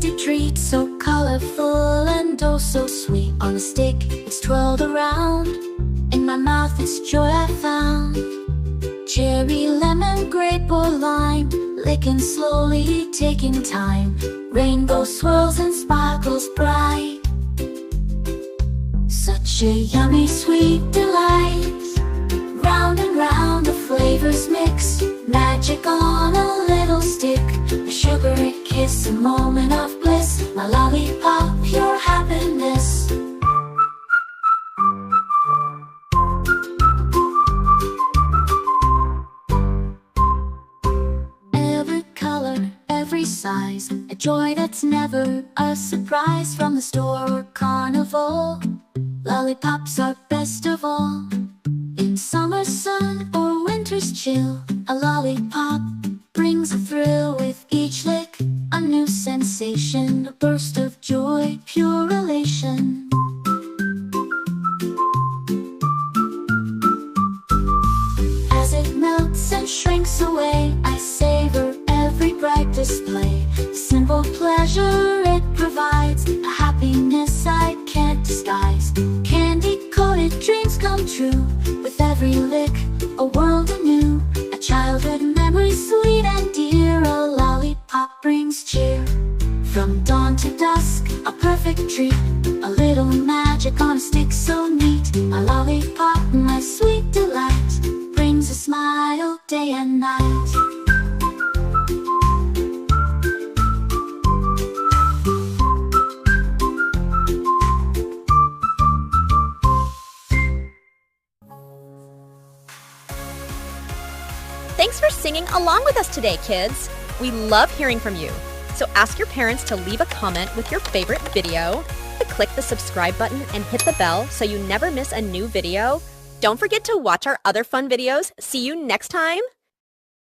tasty treat, so colorful and oh so sweet. On a stick, it's twirled around. In my mouth, it's joy I found. Cherry, lemon, grape, or lime, licking slowly, taking time. Rainbow swirls and sparkles bright. Such a yummy, sweet delight. Round and round the flavors mix. Magic on a little stick. A sugary kiss, a moment of bliss. My lollipop, pure happiness. Every color, every size, a joy that's never a surprise. From the store or carnival, lollipops are best of all. In summer sun or winter's chill, a lollipop brings a thrill with each lick. A new sensation, a burst of joy, pure elation. As it melts and shrinks away, I savor every bright display. Simple pleasure it provides, a happiness I can't disguise. Candy-coated dreams come true. With every lick, a world anew. A childhood memory sweet and dear. A lollipop brings cheer. From dawn to dusk, a perfect treat. A little magic on a stick so neat. A lollipop, my sweet delight, brings a smile day and night. Thanks for singing along with us today, kids! We love hearing from you. So ask your parents to leave a comment with your favorite video, click the subscribe button and hit the bell so you never miss a new video. Don't forget to watch our other fun videos. See you next time!